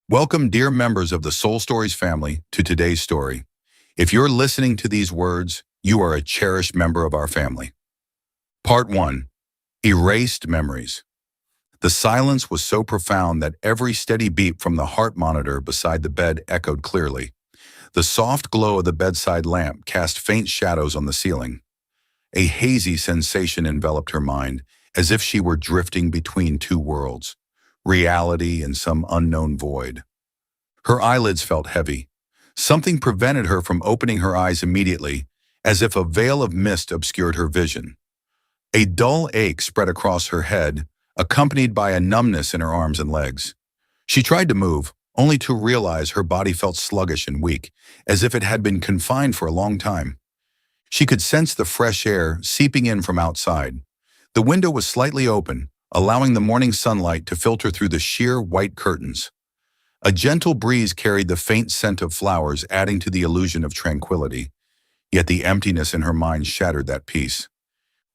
Welcome, dear members of the Soul Stories family, to today's story. If you're listening to these words, you are a cherished member of our family. Part 1. Erased Memories. The silence was so profound that every steady beep from the heart monitor beside the bed echoed clearly. The soft glow of the bedside lamp cast faint shadows on the ceiling. A hazy sensation enveloped her mind, as if she were drifting between two worlds, reality and some unknown void. Her eyelids felt heavy. Something prevented her from opening her eyes immediately, as if a veil of mist obscured her vision. A dull ache spread across her head, accompanied by a numbness in her arms and legs. She tried to move, only to realize her body felt sluggish and weak, as if it had been confined for a long time. She could sense the fresh air seeping in from outside. The window was slightly open, allowing the morning sunlight to filter through the sheer white curtains. A gentle breeze carried the faint scent of flowers, adding to the illusion of tranquility. Yet the emptiness in her mind shattered that peace.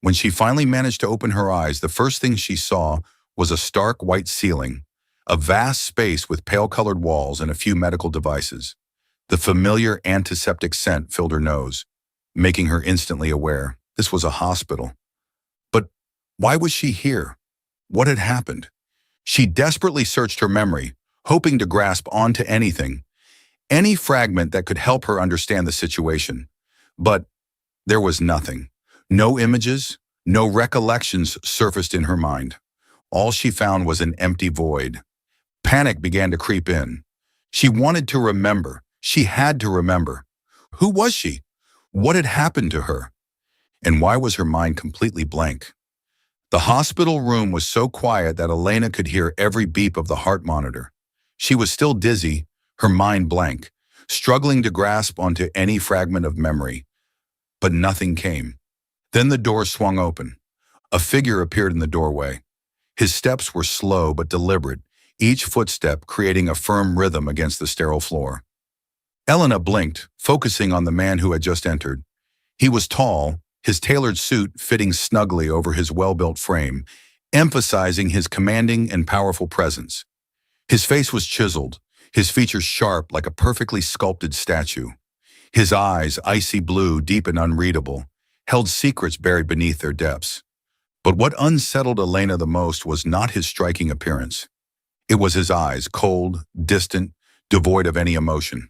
When she finally managed to open her eyes, the first thing she saw was a stark white ceiling, a vast space with pale-colored walls and a few medical devices. The familiar antiseptic scent filled her nose, making her instantly aware this was a hospital. But why was she here? What had happened? She desperately searched her memory, hoping to grasp onto anything, any fragment that could help her understand the situation. But there was nothing. No images, no recollections surfaced in her mind. All she found was an empty void. Panic began to creep in. She wanted to remember. She had to remember. Who was she? What had happened to her? And why was her mind completely blank? The hospital room was so quiet that Elena could hear every beep of the heart monitor. She was still dizzy, her mind blank, struggling to grasp onto any fragment of memory. But nothing came. Then the door swung open. A figure appeared in the doorway. His steps were slow but deliberate, each footstep creating a firm rhythm against the sterile floor. Elena blinked, focusing on the man who had just entered. He was tall, his tailored suit fitting snugly over his well-built frame, emphasizing his commanding and powerful presence. His face was chiseled, his features sharp like a perfectly sculpted statue. His eyes, icy blue, deep and unreadable, held secrets buried beneath their depths. But what unsettled Elena the most was not his striking appearance. It was his eyes, cold, distant, devoid of any emotion.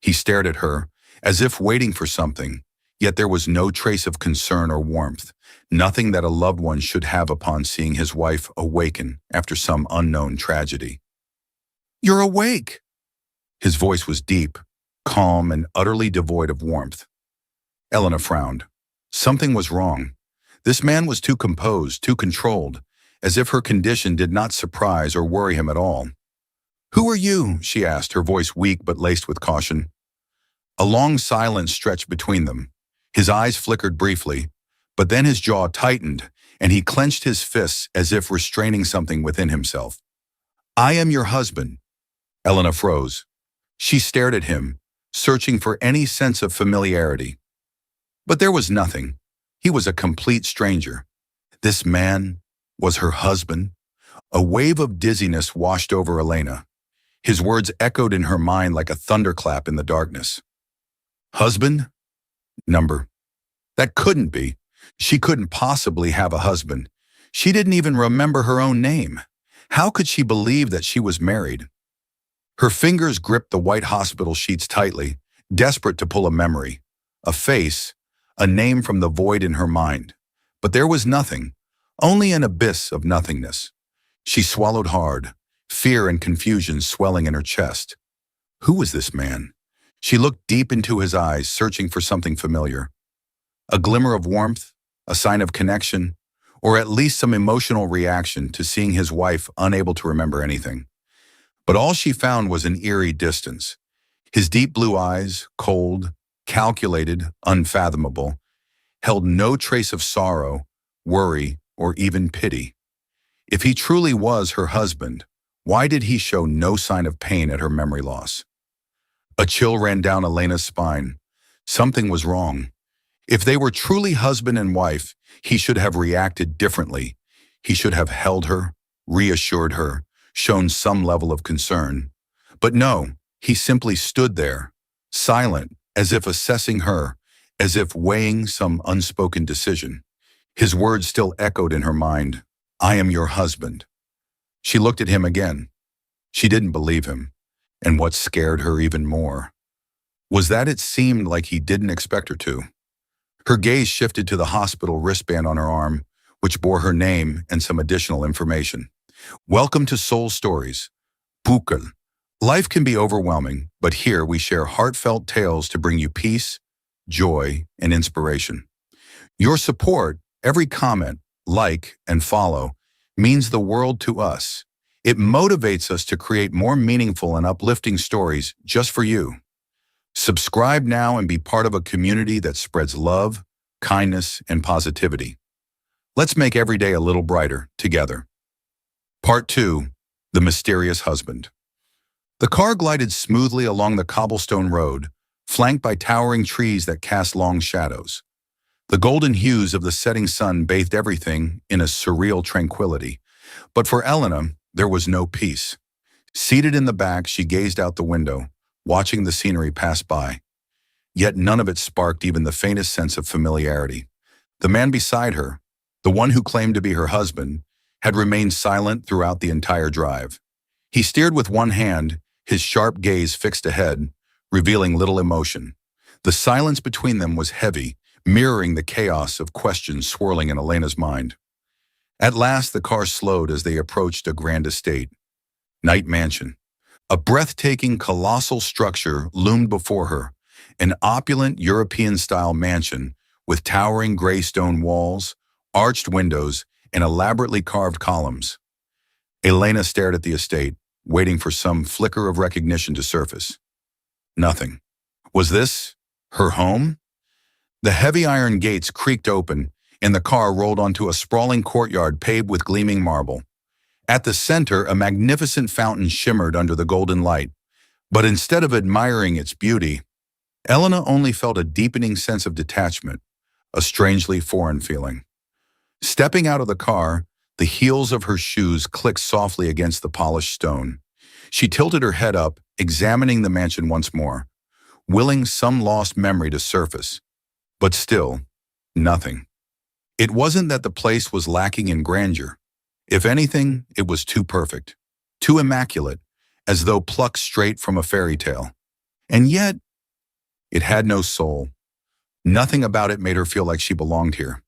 He stared at her, as if waiting for something, yet there was no trace of concern or warmth, nothing that a loved one should have upon seeing his wife awaken after some unknown tragedy. "You're awake!" His voice was deep, calm, and utterly devoid of warmth. Elena frowned. Something was wrong. This man was too composed, too controlled, as if her condition did not surprise or worry him at all. "Who are you?" she asked, her voice weak but laced with caution. A long silence stretched between them. His eyes flickered briefly, but then his jaw tightened, and he clenched his fists as if restraining something within himself. "I am your husband." Elena froze. She stared at him, searching for any sense of familiarity. But there was nothing. He was a complete stranger. This man was her husband. A wave of dizziness washed over Elena. His words echoed in her mind like a thunderclap in the darkness. Husband? Number. That couldn't be. She couldn't possibly have a husband. She didn't even remember her own name. How could she believe that she was married? Her fingers gripped the white hospital sheets tightly, desperate to pull a memory, a face, a name from the void in her mind. But there was nothing, only an abyss of nothingness. She swallowed hard, fear and confusion swelling in her chest. Who was this man? She looked deep into his eyes, searching for something familiar. A glimmer of warmth, a sign of connection, or at least some emotional reaction to seeing his wife unable to remember anything. But all she found was an eerie distance. His deep blue eyes, cold, calculated, unfathomable, held no trace of sorrow, worry, or even pity. If he truly was her husband, why did he show no sign of pain at her memory loss? A chill ran down Elena's spine. Something was wrong. If they were truly husband and wife, he should have reacted differently. He should have held her, reassured her, shown some level of concern. But no, he simply stood there, silent, as if assessing her, as if weighing some unspoken decision. His words still echoed in her mind. I am your husband. She looked at him again. She didn't believe him. And what scared her even more was that it seemed like he didn't expect her to. Her gaze shifted to the hospital wristband on her arm, which bore her name and some additional information. Welcome to Soul Stories. Bukal. Life can be overwhelming, but here we share heartfelt tales to bring you peace, joy, and inspiration. Your support, every comment, like, and follow, means the world to us. It motivates us to create more meaningful and uplifting stories just for you. Subscribe now and be part of a community that spreads love, kindness, and positivity. Let's make every day a little brighter together. Part 2. The Mysterious Husband. The car glided smoothly along the cobblestone road, flanked by towering trees that cast long shadows. The golden hues of the setting sun bathed everything in a surreal tranquility. But for Elena, there was no peace. Seated in the back, she gazed out the window, watching the scenery pass by. Yet none of it sparked even the faintest sense of familiarity. The man beside her, the one who claimed to be her husband, had remained silent throughout the entire drive. He steered with one hand, his sharp gaze fixed ahead, revealing little emotion. The silence between them was heavy, mirroring the chaos of questions swirling in Elena's mind. At last, the car slowed as they approached a grand estate. Knight Mansion. A breathtaking, colossal structure loomed before her, an opulent European-style mansion with towering gray stone walls, arched windows, and elaborately carved columns. Elena stared at the estate, waiting for some flicker of recognition to surface. Nothing. Was this her home? The heavy iron gates creaked open, and the car rolled onto a sprawling courtyard paved with gleaming marble. At the center, a magnificent fountain shimmered under the golden light, but instead of admiring its beauty, Elena only felt a deepening sense of detachment, a strangely foreign feeling. Stepping out of the car, the heels of her shoes clicked softly against the polished stone. She tilted her head up, examining the mansion once more, willing some lost memory to surface. But still, nothing. It wasn't that the place was lacking in grandeur. If anything, it was too perfect, too immaculate, as though plucked straight from a fairy tale. And yet, it had no soul. Nothing about it made her feel like she belonged here.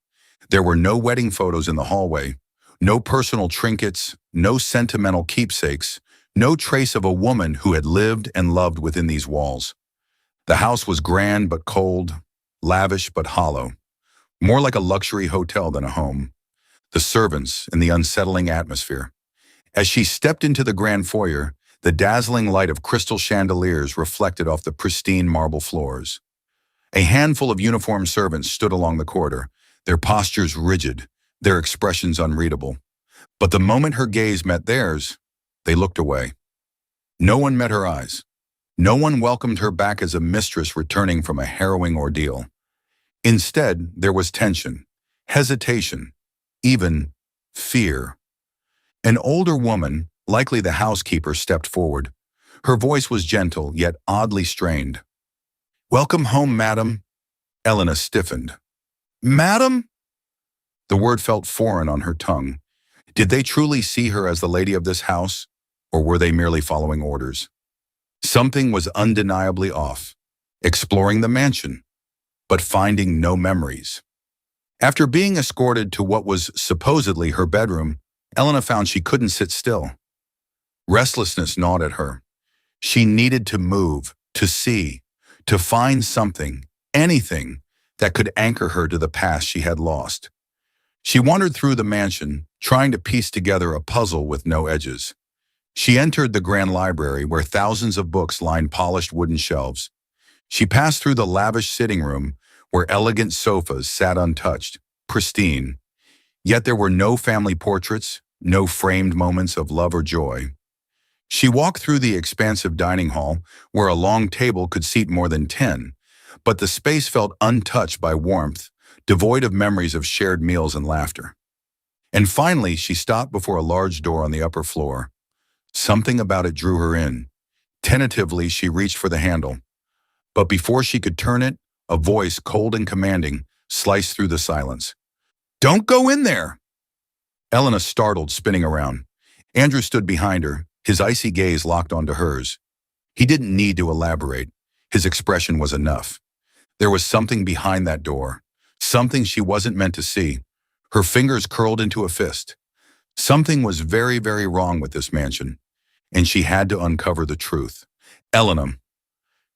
There were no wedding photos in the hallway, no personal trinkets, no sentimental keepsakes, no trace of a woman who had lived and loved within these walls. The house was grand but cold, lavish but hollow, more like a luxury hotel than a home. The servants and the unsettling atmosphere. As she stepped into the grand foyer, the dazzling light of crystal chandeliers reflected off the pristine marble floors. A handful of uniformed servants stood along the corridor, their postures rigid, their expressions unreadable. But the moment her gaze met theirs, they looked away. No one met her eyes. No one welcomed her back as a mistress returning from a harrowing ordeal. Instead, there was tension, hesitation, even fear. An older woman, likely the housekeeper, stepped forward. Her voice was gentle, yet oddly strained. "Welcome home, madam." Elena stiffened. "Madam?" The word felt foreign on her tongue. Did they truly see her as the lady of this house, or were they merely following orders? Something was undeniably off. Exploring the mansion, but finding no memories. After being escorted to what was supposedly her bedroom, Elena found she couldn't sit still. Restlessness gnawed at her. She needed to move, to see, to find something, anything, that could anchor her to the past she had lost. She wandered through the mansion, trying to piece together a puzzle with no edges. She entered the grand library where thousands of books lined polished wooden shelves. She passed through the lavish sitting room where elegant sofas sat untouched, pristine. Yet there were no family portraits, no framed moments of love or joy. She walked through the expansive dining hall where a long table could seat more than 10, but the space felt untouched by warmth, devoid of memories of shared meals and laughter. And finally, she stopped before a large door on the upper floor. Something about it drew her in. Tentatively, she reached for the handle, but before she could turn it, a voice, cold and commanding, sliced through the silence. "Don't go in there!" Elena startled, spinning around. Andrew stood behind her, his icy gaze locked onto hers. He didn't need to elaborate. His expression was enough. There was something behind that door, something she wasn't meant to see. Her fingers curled into a fist. Something was very, very wrong with this mansion, and she had to uncover the truth. Elena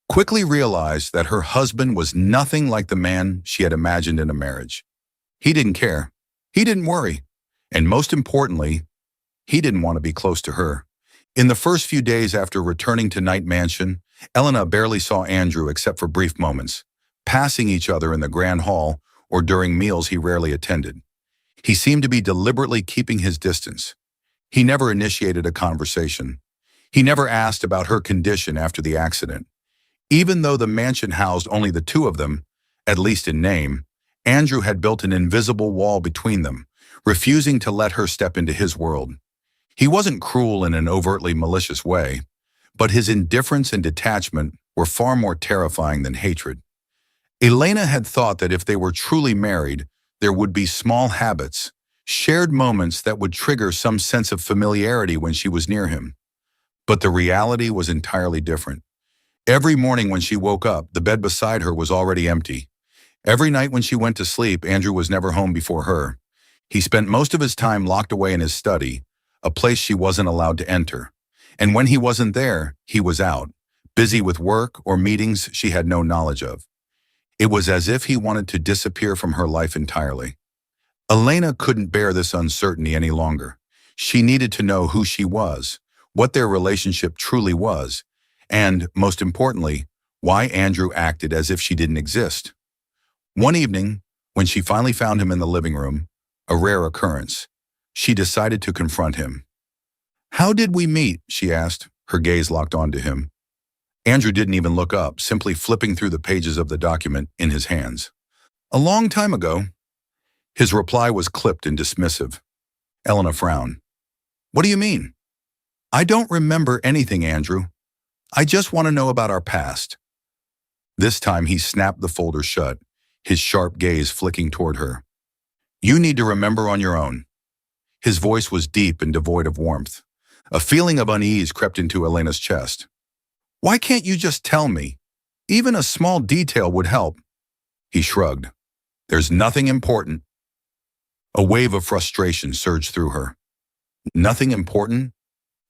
quickly realized that her husband was nothing like the man she had imagined in a marriage. He didn't care. He didn't worry. And most importantly, he didn't want to be close to her. In the first few days after returning to Night Mansion, Elena barely saw Andrew except for brief moments, passing each other in the grand hall or during meals he rarely attended. He seemed to be deliberately keeping his distance. He never initiated a conversation. He never asked about her condition after the accident. Even though the mansion housed only the two of them, at least in name, Andrew had built an invisible wall between them, refusing to let her step into his world. He wasn't cruel in an overtly malicious way, but his indifference and detachment were far more terrifying than hatred. Elena had thought that if they were truly married, there would be small habits, shared moments that would trigger some sense of familiarity when she was near him. But the reality was entirely different. Every morning when she woke up, the bed beside her was already empty. Every night when she went to sleep, Andrew was never home before her. He spent most of his time locked away in his study, a place she wasn't allowed to enter. And when he wasn't there, he was out, busy with work or meetings she had no knowledge of. It was as if he wanted to disappear from her life entirely. Elena couldn't bear this uncertainty any longer. She needed to know who she was, what their relationship truly was, and, most importantly, why Andrew acted as if she didn't exist. One evening, when she finally found him in the living room, a rare occurrence, she decided to confront him. "How did we meet?" she asked, her gaze locked onto him. Andrew didn't even look up, simply flipping through the pages of the document in his hands. "A long time ago." His reply was clipped and dismissive. Elena frowned. "What do you mean?" "I don't remember anything, Andrew. I just want to know about our past." This time he snapped the folder shut, his sharp gaze flicking toward her. "You need to remember on your own." His voice was deep and devoid of warmth. A feeling of unease crept into Elena's chest. "Why can't you just tell me? Even a small detail would help." He shrugged. "There's nothing important." A wave of frustration surged through her. Nothing important?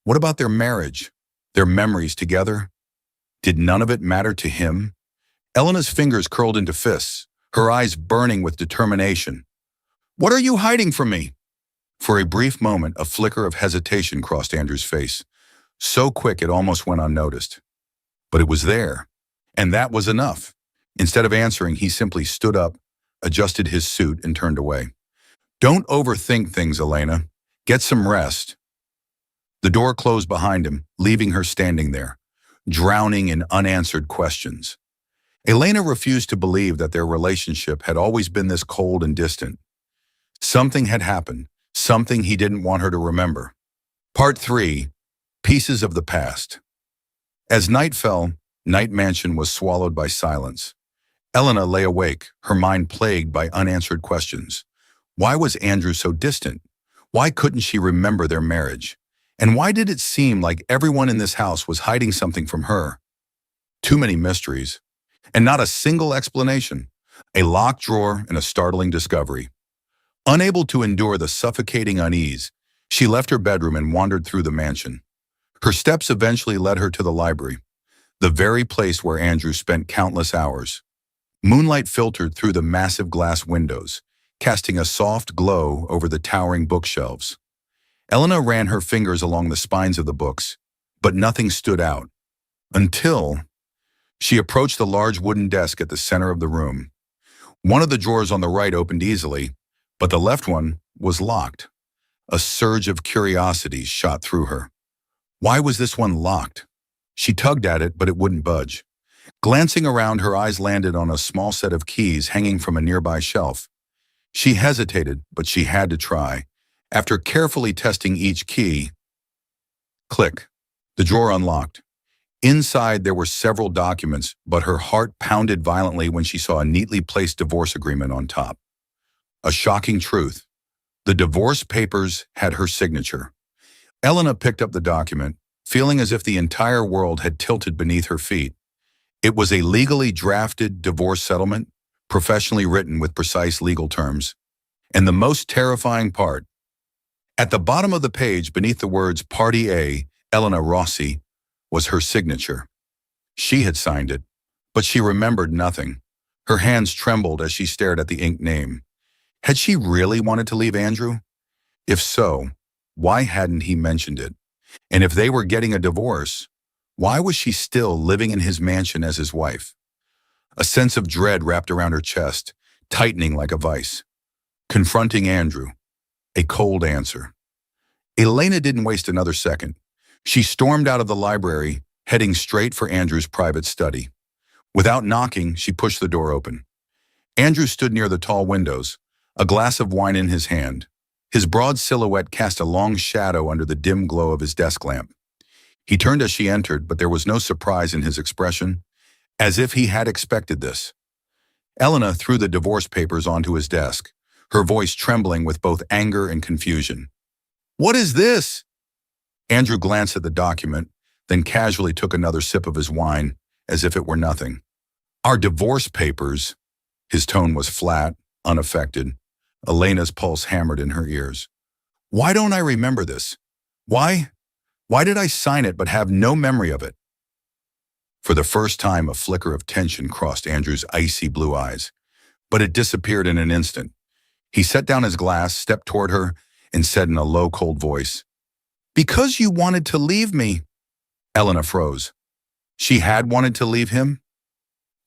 What about their marriage? Their memories together? Did none of it matter to him? Elena's fingers curled into fists, her eyes burning with determination. "What are you hiding from me?" For a brief moment, a flicker of hesitation crossed Andrew's face, so quick it almost went unnoticed. But it was there, and that was enough. Instead of answering, he simply stood up, adjusted his suit, and turned away. "Don't overthink things, Elena. Get some rest." The door closed behind him, leaving her standing there, drowning in unanswered questions. Elena refused to believe that their relationship had always been this cold and distant. Something had happened, something he didn't want her to remember. Part 3. Pieces of the Past. As night fell, Night Mansion was swallowed by silence. Elena lay awake, her mind plagued by unanswered questions. Why was Andrew so distant? Why couldn't she remember their marriage? And why did it seem like everyone in this house was hiding something from her? Too many mysteries, and not a single explanation. A locked drawer and a startling discovery. Unable to endure the suffocating unease, she left her bedroom and wandered through the mansion. Her steps eventually led her to the library, the very place where Andrew spent countless hours. Moonlight filtered through the massive glass windows, casting a soft glow over the towering bookshelves. Elena ran her fingers along the spines of the books, but nothing stood out. Until she approached the large wooden desk at the center of the room. One of the drawers on the right opened easily, but the left one was locked. A surge of curiosity shot through her. Why was this one locked? She tugged at it, but it wouldn't budge. Glancing around, her eyes landed on a small set of keys hanging from a nearby shelf. She hesitated, but she had to try. After carefully testing each key, click, the drawer unlocked. Inside, there were several documents, but her heart pounded violently when she saw a neatly placed divorce agreement on top. A shocking truth. The divorce papers had her signature. Elena picked up the document, feeling as if the entire world had tilted beneath her feet. It was a legally drafted divorce settlement, professionally written with precise legal terms. And the most terrifying part, at the bottom of the page, beneath the words Party A, Elena Rossi, was her signature. She had signed it, but she remembered nothing. Her hands trembled as she stared at the inked name. Had she really wanted to leave Andrew? If so, why hadn't he mentioned it? And if they were getting a divorce, why was she still living in his mansion as his wife? A sense of dread wrapped around her chest, tightening like a vice. Confronting Andrew. A cold answer. Elena didn't waste another second. She stormed out of the library, heading straight for Andrew's private study. Without knocking, she pushed the door open. Andrew stood near the tall windows, a glass of wine in his hand. His broad silhouette cast a long shadow under the dim glow of his desk lamp. He turned as she entered, but there was no surprise in his expression, as if he had expected this. Elena threw the divorce papers onto his desk, her voice trembling with both anger and confusion. "What is this?" Andrew glanced at the document, then casually took another sip of his wine, as if it were nothing. "Our divorce papers." His tone was flat, unaffected. Elena's pulse hammered in her ears. "Why don't I remember this? Why did I sign it but have no memory of it?" For the first time, a flicker of tension crossed Andrew's icy blue eyes, but it disappeared in an instant. He set down his glass, stepped toward her, and said in a low, cold voice, "Because you wanted to leave me." Elena froze. She had wanted to leave him?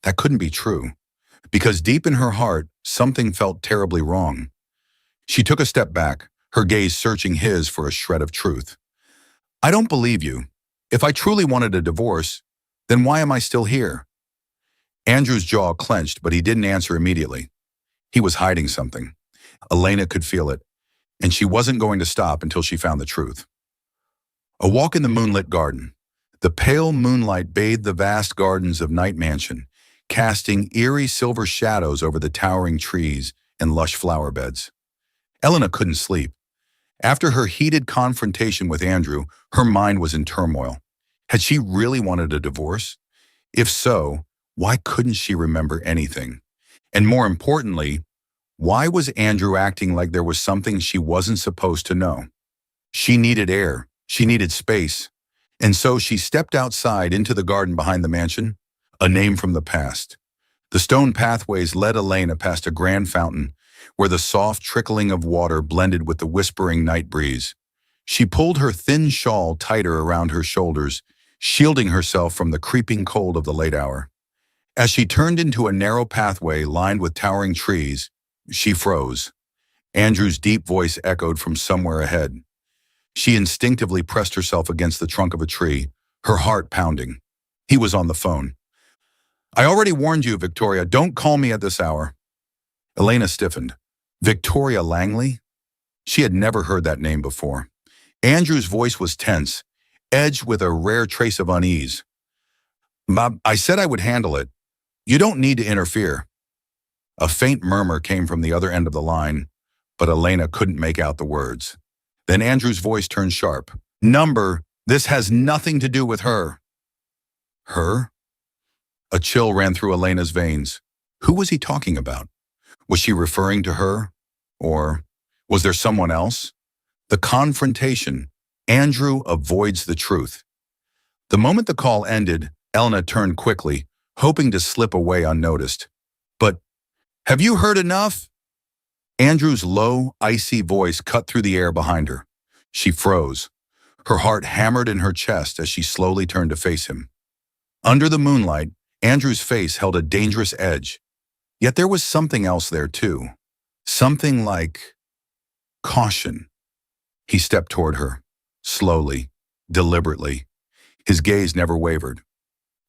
That couldn't be true, because deep in her heart, something felt terribly wrong. She took a step back, her gaze searching his for a shred of truth. "I don't believe you. If I truly wanted a divorce, then why am I still here?" Andrew's jaw clenched, but he didn't answer immediately. He was hiding something. Elena could feel it, and she wasn't going to stop until she found the truth. A walk in the moonlit garden. The pale moonlight bathed the vast gardens of Night Mansion, casting eerie silver shadows over the towering trees and lush flower beds. Elena couldn't sleep. After her heated confrontation with Andrew, her mind was in turmoil. Had she really wanted a divorce? If so, why couldn't she remember anything? And more importantly, why was Andrew acting like there was something she wasn't supposed to know? She needed air. She needed space. And so she stepped outside into the garden behind the mansion, a name from the past. The stone pathways led Elena past a grand fountain where the soft trickling of water blended with the whispering night breeze. She pulled her thin shawl tighter around her shoulders, shielding herself from the creeping cold of the late hour. As she turned into a narrow pathway lined with towering trees, she froze. Andrew's deep voice echoed from somewhere ahead. She instinctively pressed herself against the trunk of a tree, her heart pounding. He was on the phone. "I already warned you, Victoria. Don't call me at this hour." Elena stiffened. Victoria Langley? She had never heard that name before. Andrew's voice was tense, edged with a rare trace of unease. "Bob, I said I would handle it. You don't need to interfere." A faint murmur came from the other end of the line, but Elena couldn't make out the words. Then Andrew's voice turned sharp. "Number, this has nothing to do with her." Her? A chill ran through Elena's veins. Who was he talking about? Was she referring to her? Or was there someone else? The confrontation. Andrew avoids the truth. The moment the call ended, Elena turned quickly, hoping to slip away unnoticed. "But have you heard enough?" Andrew's low, icy voice cut through the air behind her. She froze. Her heart hammered in her chest as she slowly turned to face him. Under the moonlight, Andrew's face held a dangerous edge. Yet there was something else there too. Something like caution. He stepped toward her, slowly, deliberately. His gaze never wavered.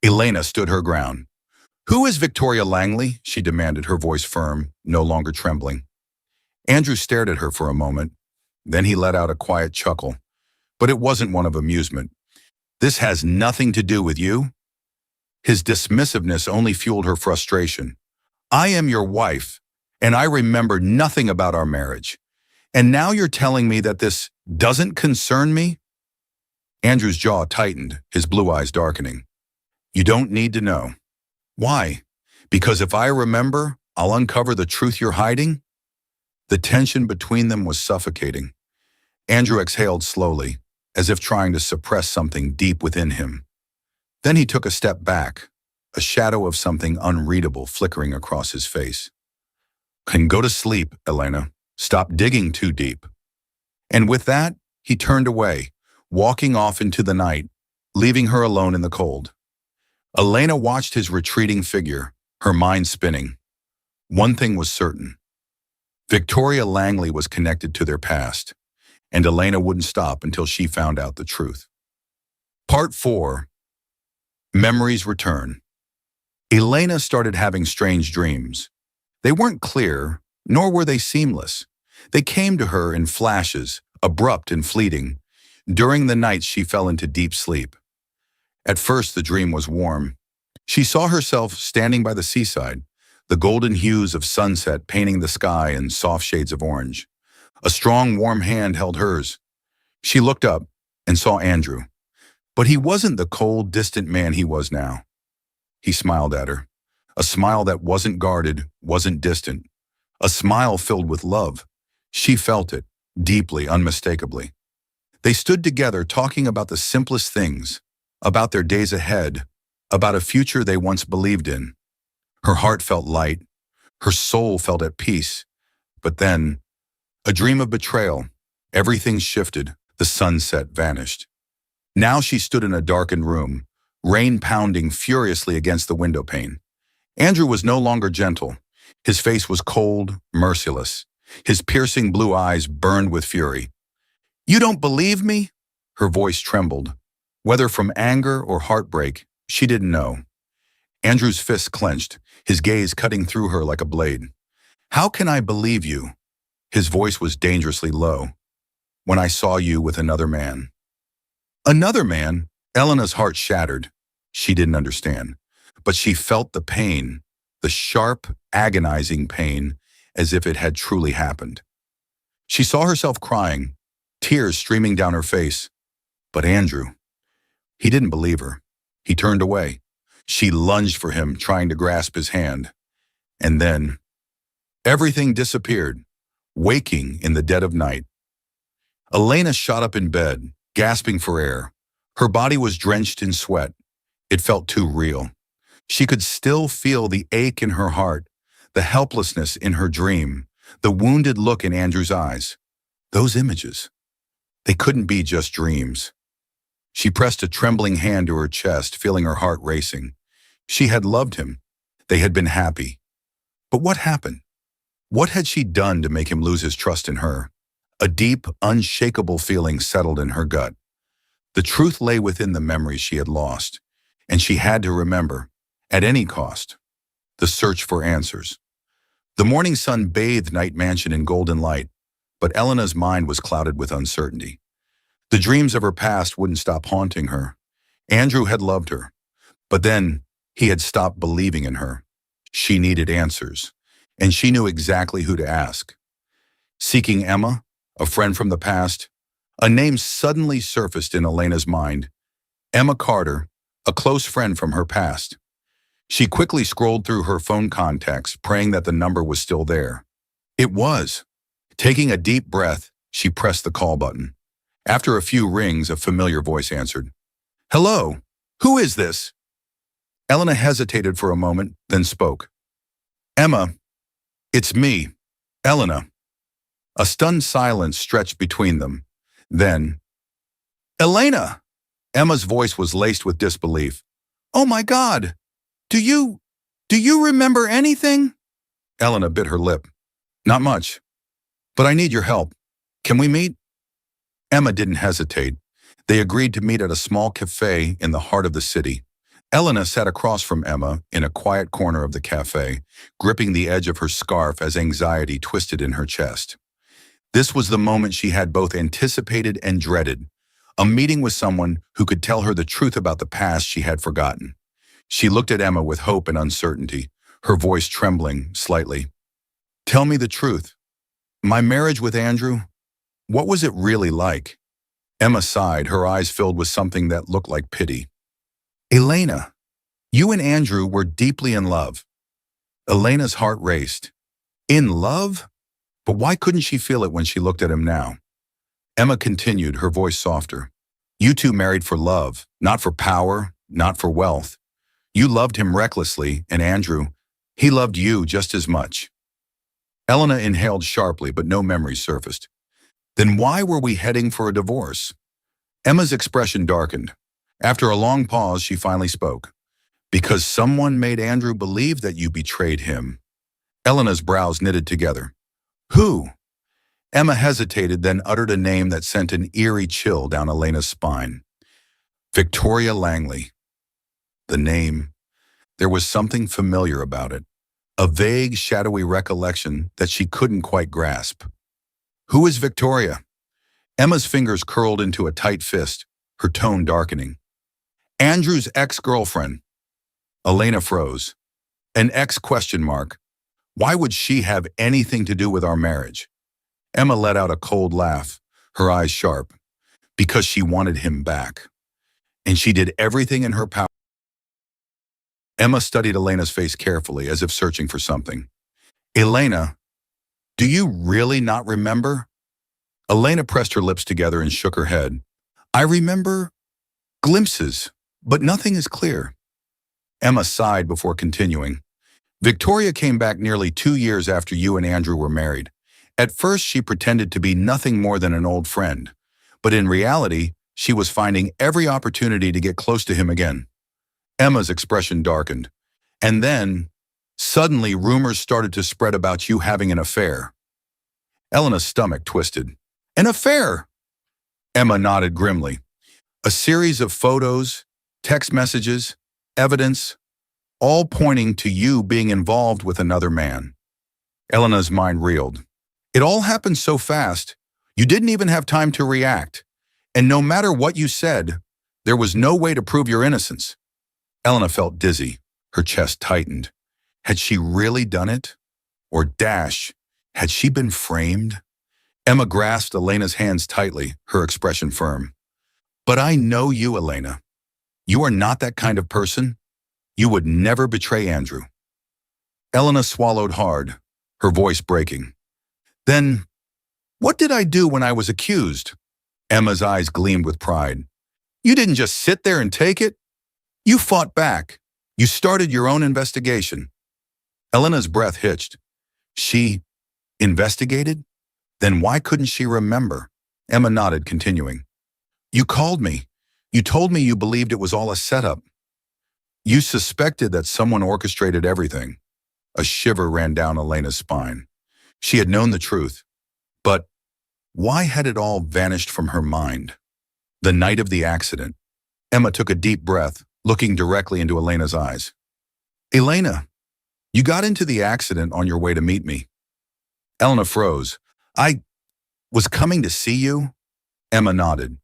Elena stood her ground. "Who is Victoria Langley?" she demanded, her voice firm, no longer trembling. Andrew stared at her for a moment. Then he let out a quiet chuckle, but it wasn't one of amusement. This has nothing to do with you." His dismissiveness only fueled her frustration. "I am your wife, and I remember nothing about our marriage. And now you're telling me that this doesn't concern me?" Andrew's jaw tightened, his blue eyes darkening. "You don't need to know." "Why? Because if I remember, I'll uncover the truth you're hiding?" The tension between them was suffocating. Andrew exhaled slowly, as if trying to suppress something deep within him. Then he took a step back, a shadow of something unreadable flickering across his face. "Can go to sleep, Elena. Stop digging too deep." And with that, he turned away, walking off into the night, leaving her alone in the cold. Elena watched his retreating figure, her mind spinning. One thing was certain. Victoria Langley was connected to their past, and Elena wouldn't stop until she found out the truth. Part 4. Memories Return. Elena started having strange dreams. They weren't clear, nor were they seamless. They came to her in flashes, abrupt and fleeting. During the nights, she fell into deep sleep. At first, the dream was warm. She saw herself standing by the seaside, the golden hues of sunset painting the sky in soft shades of orange. A strong, warm hand held hers. She looked up and saw Andrew. But he wasn't the cold, distant man he was now. He smiled at her. A smile that wasn't guarded, wasn't distant. A smile filled with love. She felt it, deeply, unmistakably. They stood together talking about the simplest things, about their days ahead, about a future they once believed in. Her heart felt light. Her soul felt at peace. But then, a dream of betrayal. Everything shifted. The sunset vanished. Now she stood in a darkened room, rain pounding furiously against the window pane. Andrew was no longer gentle. His face was cold, merciless. His piercing blue eyes burned with fury. "You don't believe me?" Her voice trembled. Whether from anger or heartbreak, she didn't know. Andrew's fists clenched, his gaze cutting through her like a blade. "How can I believe you?" His voice was dangerously low. "When I saw you with another man." Another man? Elena's heart shattered. She didn't understand, but she felt the pain, the sharp, agonizing pain, as if it had truly happened. She saw herself crying, tears streaming down her face. But Andrew, he didn't believe her. He turned away. She lunged for him, trying to grasp his hand. And then, everything disappeared, waking in the dead of night. Elena shot up in bed, gasping for air. Her body was drenched in sweat. It felt too real. She could still feel the ache in her heart, the helplessness in her dream, the wounded look in Andrew's eyes. Those images, they couldn't be just dreams. She pressed a trembling hand to her chest, feeling her heart racing. She had loved him. They had been happy. But what happened? What had she done to make him lose his trust in her? A deep, unshakable feeling settled in her gut. The truth lay within the memories she had lost, and she had to remember, at any cost, the search for answers. The morning sun bathed Night Mansion in golden light, but Elena's mind was clouded with uncertainty. The dreams of her past wouldn't stop haunting her. Andrew had loved her, but then he had stopped believing in her. She needed answers, and she knew exactly who to ask. Seeking Emma, a friend from the past, a name suddenly surfaced in Elena's mind. Emma Carter, a close friend from her past. She quickly scrolled through her phone contacts, praying that the number was still there. It was. Taking a deep breath, she pressed the call button. After a few rings, a familiar voice answered. "Hello, who is this?" Elena hesitated for a moment, then spoke. "Emma, it's me, Elena." A stunned silence stretched between them. Then, "Elena!" Emma's voice was laced with disbelief. "Oh my God! Do you remember anything?" Elena bit her lip. "Not much, but I need your help. Can we meet?" Emma didn't hesitate. They agreed to meet at a small cafe in the heart of the city. Elena sat across from Emma in a quiet corner of the cafe, gripping the edge of her scarf as anxiety twisted in her chest. This was the moment she had both anticipated and dreaded, a meeting with someone who could tell her the truth about the past she had forgotten. She looked at Emma with hope and uncertainty, her voice trembling slightly. "Tell me the truth. My marriage with Andrew, what was it really like?" Emma sighed, her eyes filled with something that looked like pity. "Elena, you and Andrew were deeply in love." Elena's heart raced. In love? But why couldn't she feel it when she looked at him now? Emma continued, her voice softer. "You two married for love, not for power, not for wealth. You loved him recklessly, and Andrew, he loved you just as much." Elena inhaled sharply, but no memories surfaced. "Then why were we heading for a divorce?" Emma's expression darkened. After a long pause, she finally spoke. "Because someone made Andrew believe that you betrayed him." Elena's brows knitted together. "Who?" Emma hesitated, then uttered a name that sent an eerie chill down Elena's spine. Victoria Langley. The name. There was something familiar about it. A vague, shadowy recollection that she couldn't quite grasp. "Who is Victoria?" Emma's fingers curled into a tight fist, her tone darkening. "Andrew's ex-girlfriend." Elena froze. An ex question mark. Why would she have anything to do with our marriage? Emma let out a cold laugh, her eyes sharp. Because she wanted him back. And she did everything in her power. Emma studied Elena's face carefully, as if searching for something. "Elena, do you really not remember?" Elena pressed her lips together and shook her head. "I remember glimpses, but nothing is clear." Emma sighed before continuing. "Victoria came back nearly 2 years after you and Andrew were married. At first, she pretended to be nothing more than an old friend. But in reality, she was finding every opportunity to get close to him again." Emma's expression darkened. "And then, suddenly rumors started to spread about you having an affair." Elena's stomach twisted. "An affair?" Emma nodded grimly. "A series of photos, text messages, evidence, all pointing to you being involved with another man." Elena's mind reeled. "It all happened so fast, you didn't even have time to react. And no matter what you said, there was no way to prove your innocence." Elena felt dizzy. Her chest tightened. Had she really done it? Or had she been framed? Emma grasped Elena's hands tightly, her expression firm. "But I know you, Elena. You are not that kind of person. You would never betray Andrew." Elena swallowed hard, her voice breaking. "Then, what did I do when I was accused?" Emma's eyes gleamed with pride. "You didn't just sit there and take it. You fought back. You started your own investigation." Elena's breath hitched. "She investigated? Then why couldn't she remember?" Emma nodded, continuing. "You called me. You told me you believed it was all a setup. You suspected that someone orchestrated everything." A shiver ran down Elena's spine. She had known the truth. But why had it all vanished from her mind? The night of the accident. Emma took a deep breath, looking directly into Elena's eyes. "Elena, you got into the accident on your way to meet me." Elena froze. "I was coming to see you?" Emma nodded.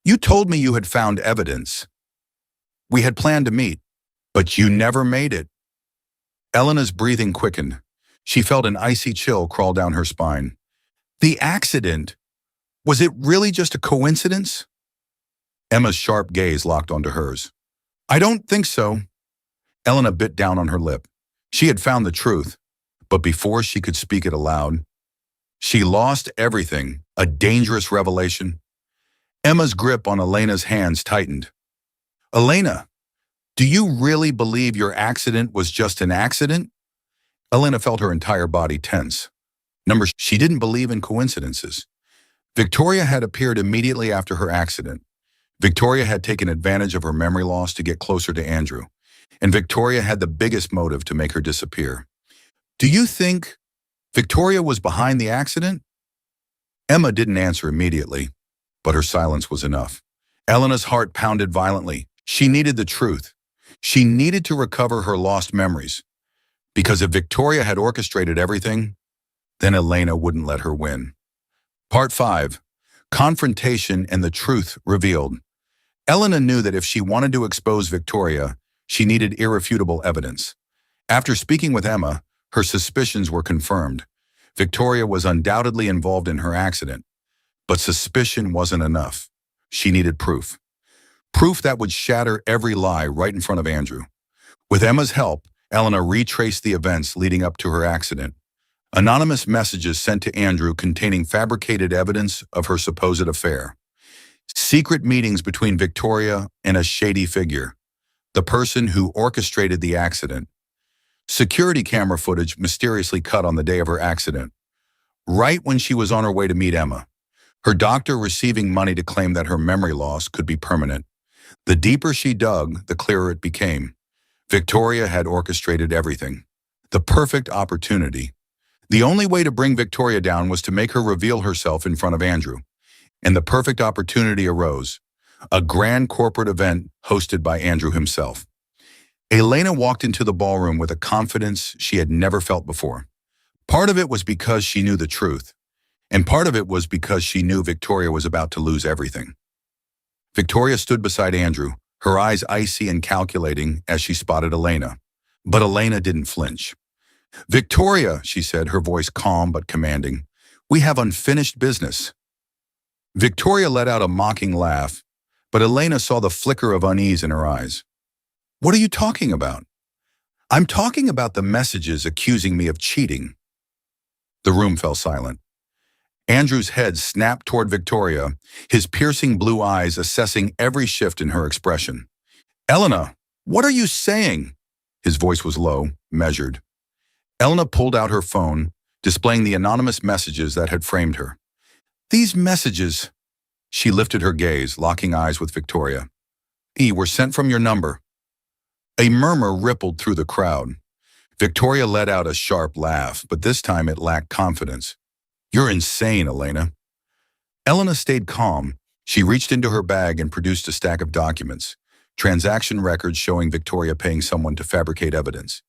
"You told me you had found evidence. We had planned to meet, but you never made it." Elena's breathing quickened. She felt an icy chill crawl down her spine. "The accident? Was it really just a coincidence?" Emma's sharp gaze locked onto hers. "I don't think so." Elena bit down on her lip. She had found the truth, but before she could speak it aloud, she lost everything, a dangerous revelation. Emma's grip on Elena's hands tightened. "Elena, do you really believe your accident was just an accident?" Elena felt her entire body tense. She didn't believe in coincidences. Victoria had appeared immediately after her accident. Victoria had taken advantage of her memory loss to get closer to Andrew. And Victoria had the biggest motive to make her disappear. "Do you think Victoria was behind the accident?" Emma didn't answer immediately, but her silence was enough. Elena's heart pounded violently. She needed the truth. She needed to recover her lost memories. Because if Victoria had orchestrated everything, then Elena wouldn't let her win. Part 5. Confrontation and the truth revealed. Elena knew that if she wanted to expose Victoria, she needed irrefutable evidence. After speaking with Emma, her suspicions were confirmed. Victoria was undoubtedly involved in her accident, but suspicion wasn't enough. She needed proof. Proof that would shatter every lie right in front of Andrew. With Emma's help, Elena retraced the events leading up to her accident. Anonymous messages sent to Andrew containing fabricated evidence of her supposed affair. Secret meetings between Victoria and a shady figure, the person who orchestrated the accident. Security camera footage mysteriously cut on the day of her accident, right when she was on her way to meet Emma. Her doctor receiving money to claim that her memory loss could be permanent. The deeper she dug, the clearer it became. Victoria had orchestrated everything. The perfect opportunity. The only way to bring Victoria down was to make her reveal herself in front of Andrew. And the perfect opportunity arose. A grand corporate event hosted by Andrew himself. Elena walked into the ballroom with a confidence she had never felt before. Part of it was because she knew the truth, and part of it was because she knew Victoria was about to lose everything. Victoria stood beside Andrew, her eyes icy and calculating as she spotted Elena. But Elena didn't flinch. "Victoria," she said, her voice calm but commanding, "we have unfinished business." Victoria let out a mocking laugh, but Elena saw the flicker of unease in her eyes. "What are you talking about?" "I'm talking about the messages accusing me of cheating." The room fell silent. Andrew's head snapped toward Victoria, his piercing blue eyes assessing every shift in her expression. "Elena, what are you saying?" His voice was low, measured. Elena pulled out her phone, displaying the anonymous messages that had framed her. "These messages," she lifted her gaze, locking eyes with Victoria, "were sent from your number." A murmur rippled through the crowd. Victoria let out a sharp laugh, but this time it lacked confidence. "You're insane, Elena." Elena stayed calm. She reached into her bag and produced a stack of documents, transaction records showing Victoria paying someone to fabricate evidence.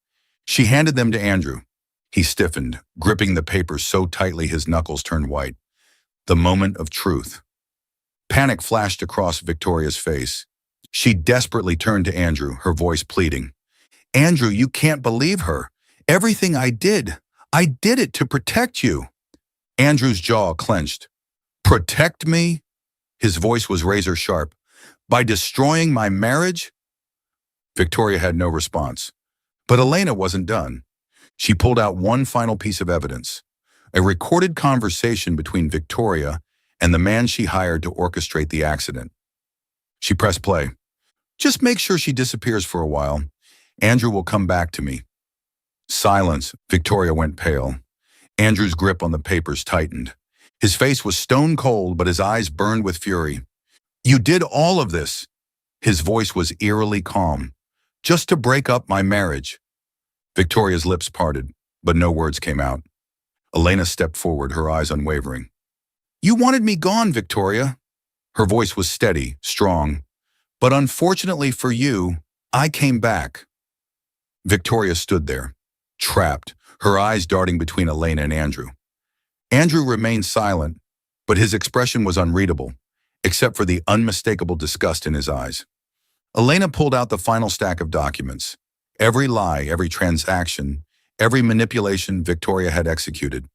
She handed them to Andrew. He stiffened, gripping the papers so tightly his knuckles turned white. The moment of truth. Panic flashed across Victoria's face. She desperately turned to Andrew, her voice pleading. "Andrew, you can't believe her. Everything I did it to protect you." Andrew's jaw clenched. "Protect me?" His voice was razor sharp. "By destroying my marriage?" Victoria had no response. But Elena wasn't done. She pulled out one final piece of evidence. A recorded conversation between Victoria and the man she hired to orchestrate the accident. She pressed play. "Just make sure she disappears for a while. Andrew will come back to me." Silence. Victoria went pale. Andrew's grip on the papers tightened. His face was stone cold, but his eyes burned with fury. "You did all of this." His voice was eerily calm. "Just to break up my marriage." Victoria's lips parted, but no words came out. Elena stepped forward, her eyes unwavering. "You wanted me gone, Victoria." Her voice was steady, strong. "But unfortunately for you, I came back." Victoria stood there, trapped, her eyes darting between Elena and Andrew. Andrew remained silent, but his expression was unreadable, except for the unmistakable disgust in his eyes. Elena pulled out the final stack of documents. Every lie, every transaction, every manipulation Victoria had executed.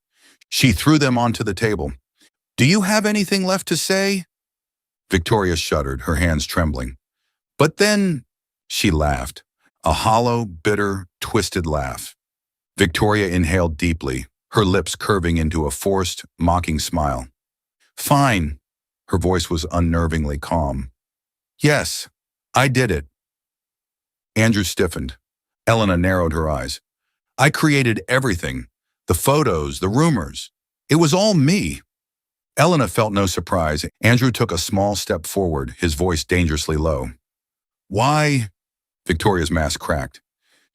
She threw them onto the table. "Do you have anything left to say?" Victoria shuddered, her hands trembling. "But then," she laughed, a hollow, bitter, twisted laugh. Victoria inhaled deeply, her lips curving into a forced, mocking smile. "Fine." Her voice was unnervingly calm. "Yes, I did it." Andrew stiffened. Elena narrowed her eyes. "I created everything. The photos, the rumors. It was all me." Elena felt no surprise. Andrew took a small step forward, his voice dangerously low. "Why?" Victoria's mask cracked.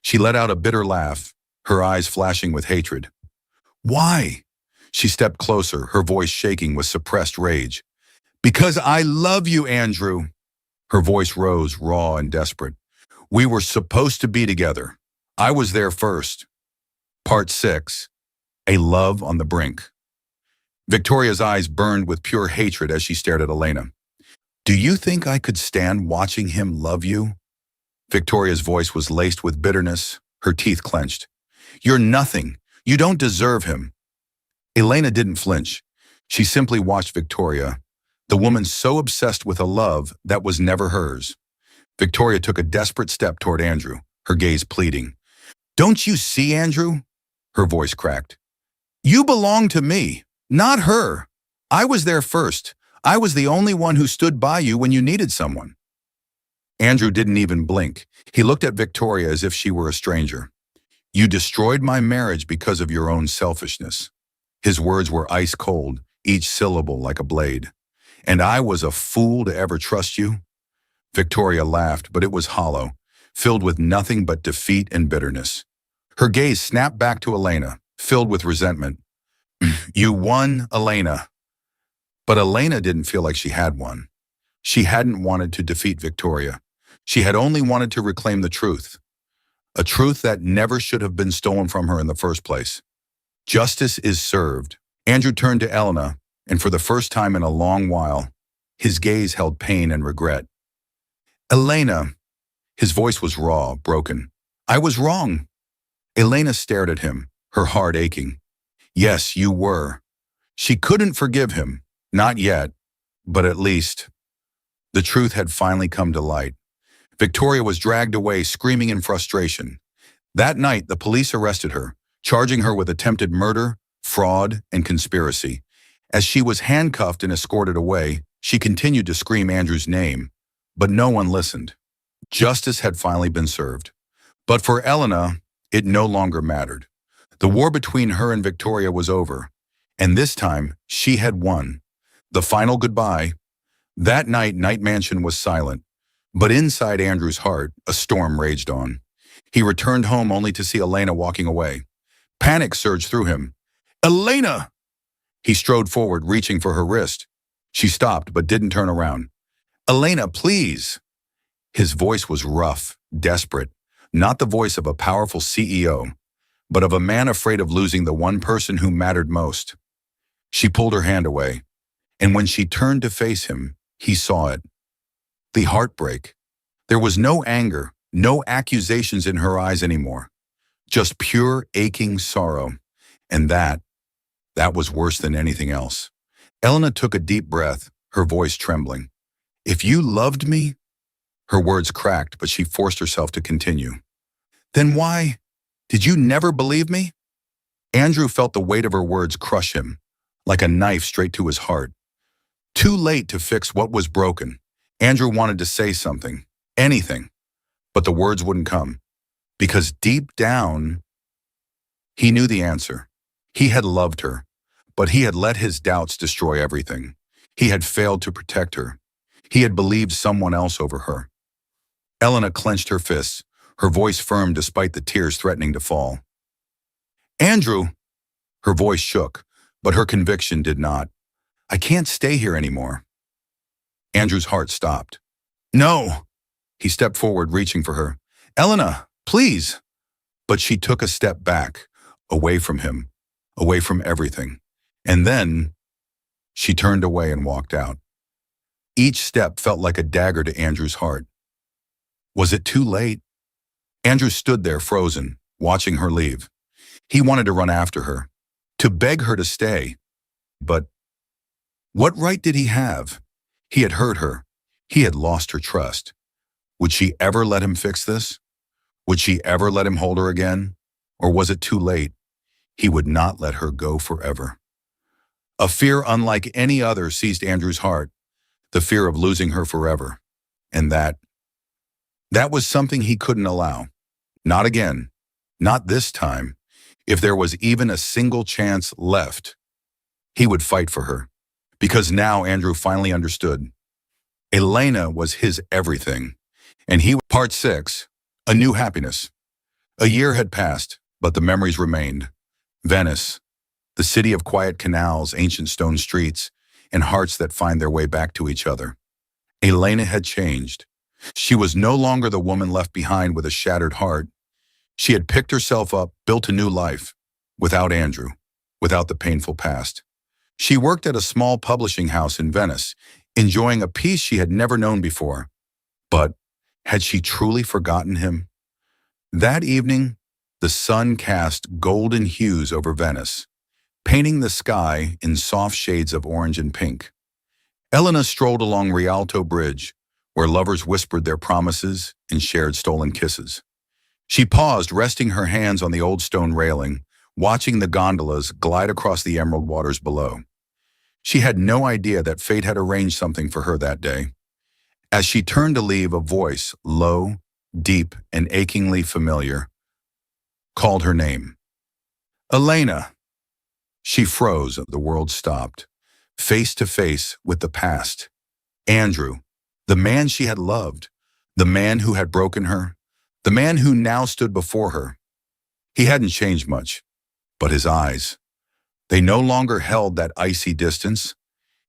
She let out a bitter laugh, her eyes flashing with hatred. "Why?" She stepped closer, her voice shaking with suppressed rage. "Because I love you, Andrew." Her voice rose, raw and desperate. "We were supposed to be together. I was there first." Part 6. A Love on the Brink. Victoria's eyes burned with pure hatred as she stared at Elena. Do you think I could stand watching him love you? Victoria's voice was laced with bitterness, her teeth clenched. You're nothing. You don't deserve him. Elena didn't flinch. She simply watched Victoria, the woman so obsessed with a love that was never hers. Victoria took a desperate step toward Andrew, her gaze pleading. Don't you see, Andrew? Her voice cracked. You belong to me, not her. I was there first. I was the only one who stood by you when you needed someone. Andrew didn't even blink. He looked at Victoria as if she were a stranger. You destroyed my marriage because of your own selfishness. His words were ice cold, each syllable like a blade. And I was a fool to ever trust you? Victoria laughed, but it was hollow, filled with nothing but defeat and bitterness. Her gaze snapped back to Elena, filled with resentment. You won, Elena. But Elena didn't feel like she had won. She hadn't wanted to defeat Victoria. She had only wanted to reclaim the truth. A truth that never should have been stolen from her in the first place. Justice is served. Andrew turned to Elena, and for the first time in a long while, his gaze held pain and regret. Elena, his voice was raw, broken. I was wrong. Elena stared at him, her heart aching. Yes, you were. She couldn't forgive him. Not yet, but at least. The truth had finally come to light. Victoria was dragged away, screaming in frustration. That night, the police arrested her, charging her with attempted murder, fraud, and conspiracy. As she was handcuffed and escorted away, she continued to scream Andrew's name, but no one listened. Justice had finally been served. But for Elena, it no longer mattered. The war between her and Victoria was over, and this time, she had won. The final goodbye. That night, Night Mansion was silent, but inside Andrew's heart, a storm raged on. He returned home only to see Elena walking away. Panic surged through him. Elena! He strode forward, reaching for her wrist. She stopped, but didn't turn around. Elena, please! His voice was rough, desperate, not the voice of a powerful CEO, but of a man afraid of losing the one person who mattered most. She pulled her hand away, and when she turned to face him, he saw it. The heartbreak. There was no anger, no accusations in her eyes anymore. Just pure, aching sorrow. And that was worse than anything else. Elena took a deep breath, her voice trembling. If you loved me? Her words cracked, but she forced herself to continue. Then why? Did you never believe me? Andrew felt the weight of her words crush him, like a knife straight to his heart. Too late to fix what was broken. Andrew wanted to say something, anything, but the words wouldn't come. Because deep down, he knew the answer. He had loved her, but he had let his doubts destroy everything. He had failed to protect her. He had believed someone else over her. Elena clenched her fists, her voice firm despite the tears threatening to fall. Andrew! Her voice shook, but her conviction did not. I can't stay here anymore. Andrew's heart stopped. No! He stepped forward, reaching for her. Elena, please! But she took a step back, away from him, away from everything. And then she turned away and walked out. Each step felt like a dagger to Andrew's heart. Was it too late? Andrew stood there frozen, watching her leave. He wanted to run after her, to beg her to stay. But what right did he have? He had hurt her. He had lost her trust. Would she ever let him fix this? Would she ever let him hold her again? Or was it too late? He would not let her go forever. A fear unlike any other seized Andrew's heart, the fear of losing her forever. And that was something he couldn't allow. Not again. Not this time. If there was even a single chance left, he would fight for her. Because now Andrew finally understood. Elena was his everything. And Part 6, A New Happiness. A year had passed, but the memories remained. Venice, the city of quiet canals, ancient stone streets, and hearts that find their way back to each other. Elena had changed. She was no longer the woman left behind with a shattered heart. She had picked herself up, built a new life, without Andrew, without the painful past. She worked at a small publishing house in Venice, enjoying a peace she had never known before. But had she truly forgotten him? That evening, the sun cast golden hues over Venice, painting the sky in soft shades of orange and pink. Elena strolled along Rialto Bridge, where lovers whispered their promises and shared stolen kisses. She paused, resting her hands on the old stone railing, watching the gondolas glide across the emerald waters below. She had no idea that fate had arranged something for her that day. As she turned to leave, a voice, low, deep, and achingly familiar, called her name. Elena! She froze. The world stopped, face to face with the past. Andrew, the man she had loved, the man who had broken her, the man who now stood before her. He hadn't changed much, but his eyes, they no longer held that icy distance.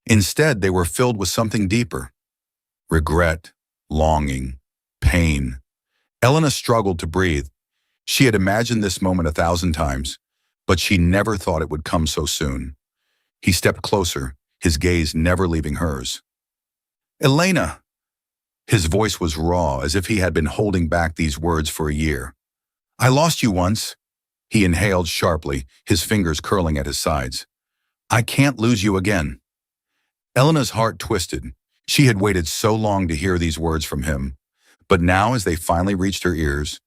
Instead, they were filled with something deeper. Regret, longing, pain. Elena struggled to breathe. She had imagined this moment 1,000 times, but she never thought it would come so soon. He stepped closer, his gaze never leaving hers. Elena! His voice was raw, as if he had been holding back these words for a year. I lost you once. He inhaled sharply, his fingers curling at his sides. I can't lose you again. Elena's heart twisted. She had waited so long to hear these words from him, but now as they finally reached her ears,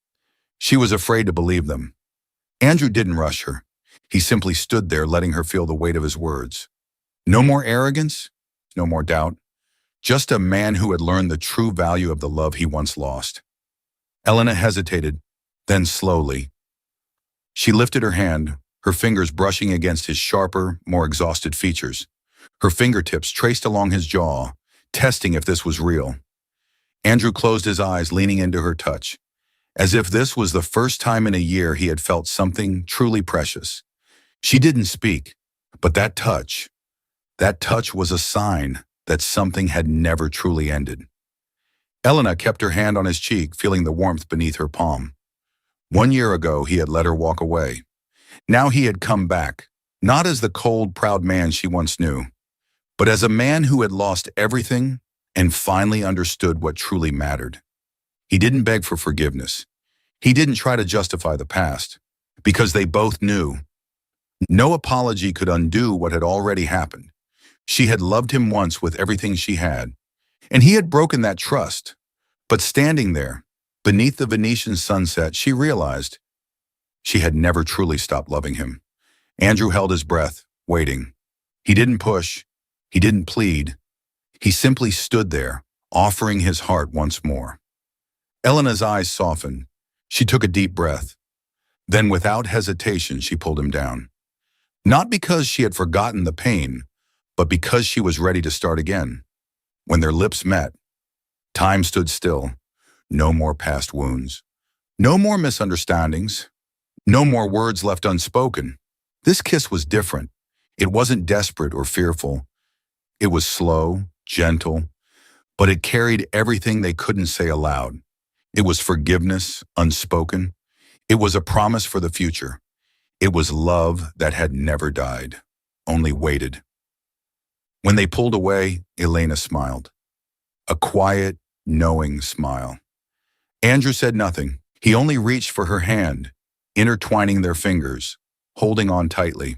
she was afraid to believe them. Andrew didn't rush her. He simply stood there, letting her feel the weight of his words. No more arrogance, no more doubt. Just a man who had learned the true value of the love he once lost. Elena hesitated, then slowly. She lifted her hand, her fingers brushing against his sharper, more exhausted features. Her fingertips traced along his jaw, testing if this was real. Andrew closed his eyes, leaning into her touch, as if this was the first time in a year he had felt something truly precious. She didn't speak, but that touch was a sign that something had never truly ended. Elena kept her hand on his cheek, feeling the warmth beneath her palm. 1 year ago, he had let her walk away. Now he had come back, not as the cold, proud man she once knew, but as a man who had lost everything and finally understood what truly mattered. He didn't beg for forgiveness. He didn't try to justify the past, because they both knew. No apology could undo what had already happened. She had loved him once with everything she had, and he had broken that trust. But standing there, beneath the Venetian sunset, she realized she had never truly stopped loving him. Andrew held his breath, waiting. He didn't push. He didn't plead. He simply stood there, offering his heart once more. Elena's eyes softened. She took a deep breath. Then, without hesitation, she pulled him down. Not because she had forgotten the pain, but because she was ready to start again. When their lips met, time stood still. No more past wounds. No more misunderstandings. No more words left unspoken. This kiss was different. It wasn't desperate or fearful. It was slow, gentle, but it carried everything they couldn't say aloud. It was forgiveness, unspoken. It was a promise for the future. It was love that had never died, only waited. When they pulled away, Elena smiled. A quiet, knowing smile. Andrew said nothing. He only reached for her hand, intertwining their fingers, holding on tightly.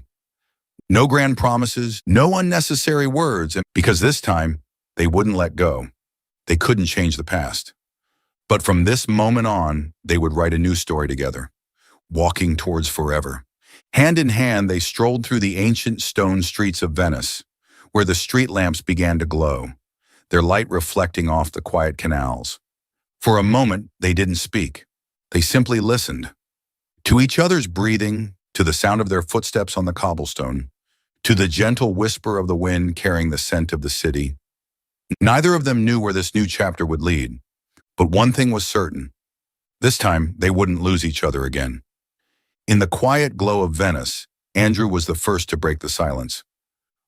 No grand promises, no unnecessary words, because this time, they wouldn't let go. They couldn't change the past. But from this moment on, they would write a new story together, walking towards forever. Hand in hand, they strolled through the ancient stone streets of Venice, where the street lamps began to glow, their light reflecting off the quiet canals. For a moment, they didn't speak. They simply listened. To each other's breathing, to the sound of their footsteps on the cobblestone, to the gentle whisper of the wind carrying the scent of the city. Neither of them knew where this new chapter would lead, but one thing was certain. This time, they wouldn't lose each other again. In the quiet glow of Venice, Andrew was the first to break the silence.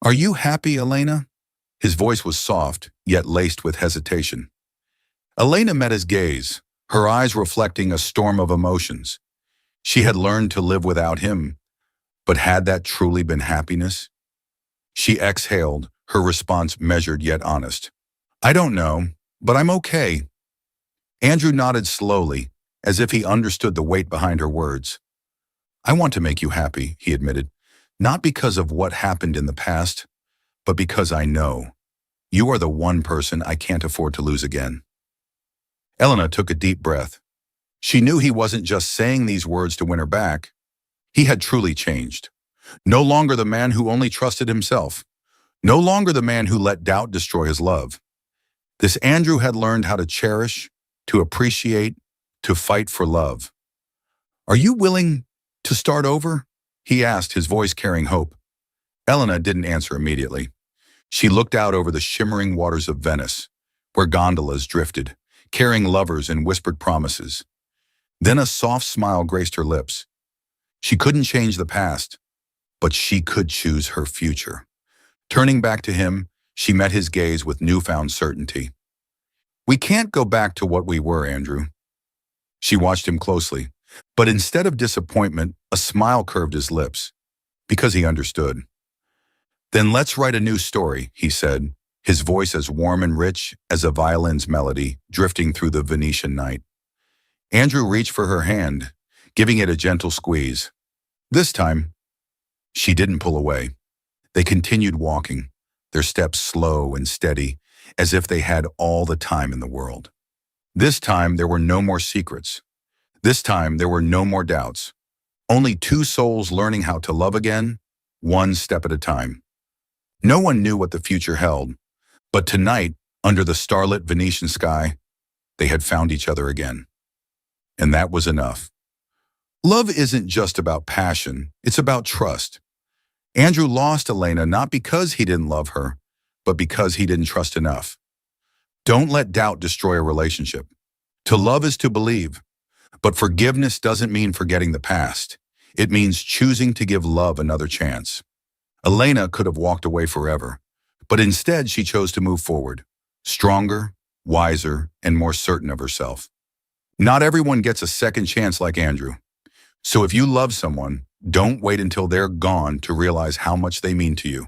Are you happy, Elena? His voice was soft, yet laced with hesitation. Elena met his gaze, her eyes reflecting a storm of emotions. She had learned to live without him, but had that truly been happiness? She exhaled, her response measured yet honest. I don't know, but I'm okay. Andrew nodded slowly, as if he understood the weight behind her words. I want to make you happy, he admitted, not because of what happened in the past, but because I know you are the one person I can't afford to lose again. Elena took a deep breath. She knew he wasn't just saying these words to win her back. He had truly changed. No longer the man who only trusted himself. No longer the man who let doubt destroy his love. This Andrew had learned how to cherish, to appreciate, to fight for love. Are you willing to start over? He asked, his voice carrying hope. Elena didn't answer immediately. She looked out over the shimmering waters of Venice, where gondolas drifted, carrying lovers and whispered promises. Then a soft smile graced her lips. She couldn't change the past, but she could choose her future. Turning back to him, she met his gaze with newfound certainty. We can't go back to what we were, Andrew. She watched him closely, but instead of disappointment, a smile curved his lips, because he understood. Then let's write a new story, he said, his voice as warm and rich as a violin's melody drifting through the Venetian night. Andrew reached for her hand, giving it a gentle squeeze. This time, she didn't pull away. They continued walking, their steps slow and steady, as if they had all the time in the world. This time, there were no more secrets. This time, there were no more doubts. Only two souls learning how to love again, one step at a time. No one knew what the future held, but tonight, under the starlit Venetian sky, they had found each other again. And that was enough. Love isn't just about passion, it's about trust. Andrew lost Elena not because he didn't love her, but because he didn't trust enough. Don't let doubt destroy a relationship. To love is to believe, but forgiveness doesn't mean forgetting the past. It means choosing to give love another chance. Elena could have walked away forever, but instead she chose to move forward, stronger, wiser, and more certain of herself. Not everyone gets a second chance like Andrew. So if you love someone, don't wait until they're gone to realize how much they mean to you.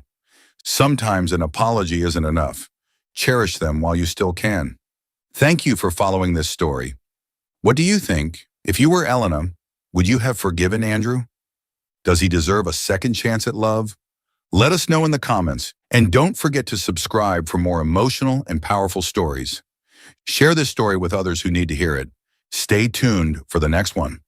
Sometimes an apology isn't enough. Cherish them while you still can. Thank you for following this story. What do you think? If you were Elena, would you have forgiven Andrew? Does he deserve a second chance at love? Let us know in the comments, and don't forget to subscribe for more emotional and powerful stories. Share this story with others who need to hear it. Stay tuned for the next one.